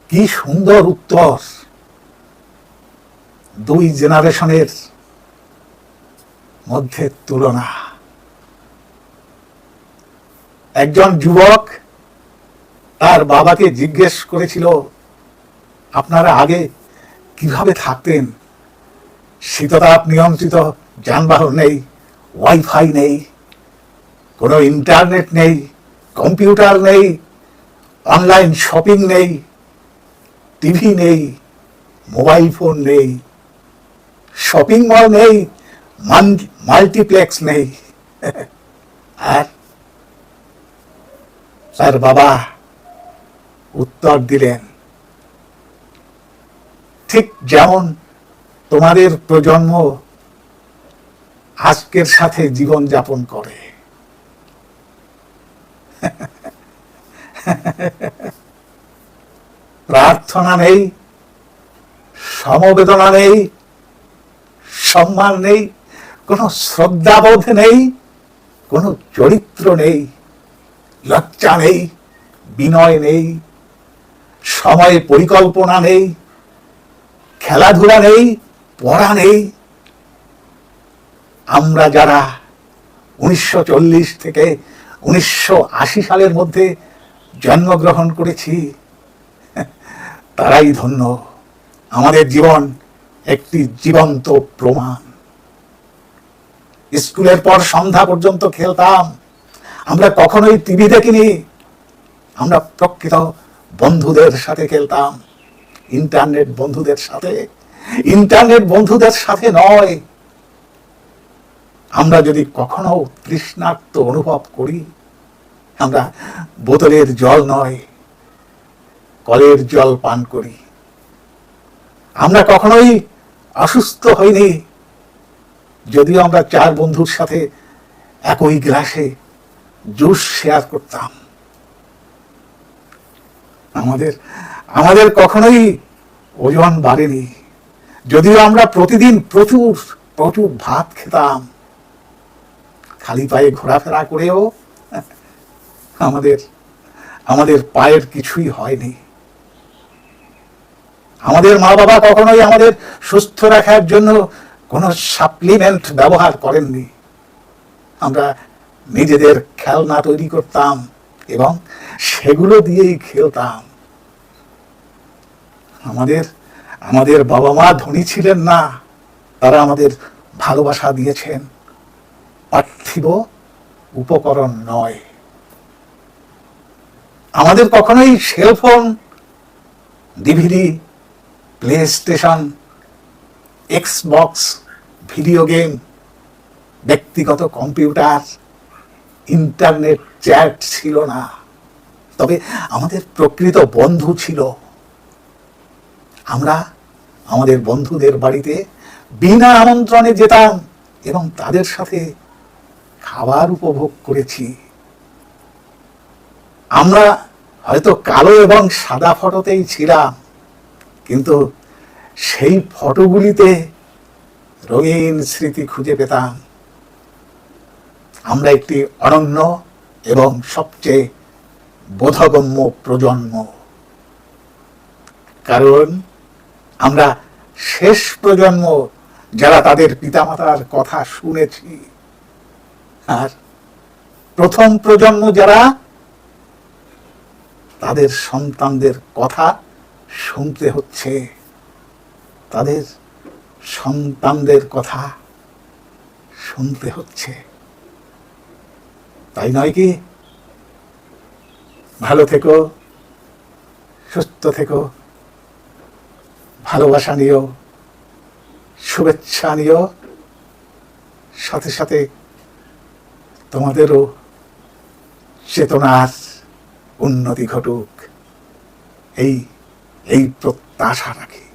কি সুন্দর উত্তর! দুই জেনারেশনের মধ্যে তুলনা। একজন যুবক তার বাবাকে জিজ্ঞেস করেছিল, আপনারা আগে কিভাবে থাকতেন? শীততাপ নিয়ন্ত্রিত যানবাহন নেই, ওয়াইফাই নেই, কোনো ইন্টারনেট নেই, কম্পিউটার নেই, অনলাইন শপিং নেই, টিভি নেই, মোবাইল ফোন নেই, শপিং মল নেই, মাল্টিপ্লেক্স নেই। আর তার বাবা উত্তর দিলেন, ঠিক যেমন তোমাদের প্রজন্ম আজকের সাথে জীবন যাপন করে। প্রার্থনা নেই, সমবেদনা নেই, সম্মান নেই, কোনো শ্রদ্ধাবোধ নেই, কোনো চরিত্র নেই, লজ্জা নেই, বিনয় নেই, সময় পরিকল্পনা নেই, খেলাধুলা নেই, পড়া নেই। আমরা যারা 1940 থেকে 1980 সালের মধ্যে জন্মগ্রহণ করেছি তারাই ধন্য। আমাদের জীবন একটি জীবন্ত প্রমাণ। স্কুলের পর সন্ধ্যা পর্যন্ত খেলতাম। আমরা কখনোই টিভি দেখিনি। আমরা প্রকৃত বন্ধুদের সাথে খেলতাম, ইন্টারনেট বন্ধুদের সাথে নয়। আমরা যদি কখনো তৃষ্ণার্ত অনুভব করি, আমরা বোতলের জল নয়, কলের জল পান করি। আমরা কখনোই অসুস্থ হইনি, যদিও আমরা 4 বন্ধুর সাথে একই গ্লাসে জুস শেয়ার করতাম। আমাদের কখনোই ওজন বাড়েনি, যদিও আমরা প্রতিদিন প্রচুর প্রচুর ভাত খেতাম। খালি পায়ে ঘোরাফেরা করেও আমাদের পায়ের কিছুই হয়নি। আমাদের মা বাবা কখনোই আমাদের সুস্থ রাখার জন্য কোনো সাপ্লিমেন্ট ব্যবহার করেননি। আমরা নিজেদের খেলনা তৈরি করতাম এবং সেগুলো দিয়েই খেলতাম। আমাদের বাবা মা ধনী ছিলেন না, তারা আমাদের ভালোবাসা দিয়েছেন, পার্থিব উপকরণ নয়। আমাদের কখনোই cellphone, DVD, play station, Xbox, video game, ব্যক্তিগত কম্পিউটার, ইন্টারনেট চ্যাট ছিল না। তবে আমাদের প্রকৃত বন্ধু ছিল। আমরা আমাদের বন্ধুদের বাড়িতে বিনা আমন্ত্রণে যেতাম এবং তাদের সাথে খাবার উপভোগ করেছি। আমরা হয়তো কালো এবং সাদা ফটোতেই ছিলাম, কিন্তু সেই ফটোগুলিতে রঙিন স্মৃতি খুঁজে পেতাম। আমরা একটি অনন্য এবং সবচেয়ে বোধগম্য প্রজন্ম, কারণ আমরা শেষ প্রজন্ম যারা তাদের পিতামাতার কথা শুনেছি, আর প্রথম প্রজন্ম যারা তাদের সন্তানদের কথা শুনতে হচ্ছে, তাদের সন্তানদের কথা শুনতে হচ্ছে। তাই নয় কি? ভালো থেকো, সুস্থ থেকো, ভালোবাসা নিও, শুভেচ্ছা নিও, সাথে সাথে তোমাদেরও চেতনার উন্নতি ঘটুক, এই প্রত্যাশা রাখি।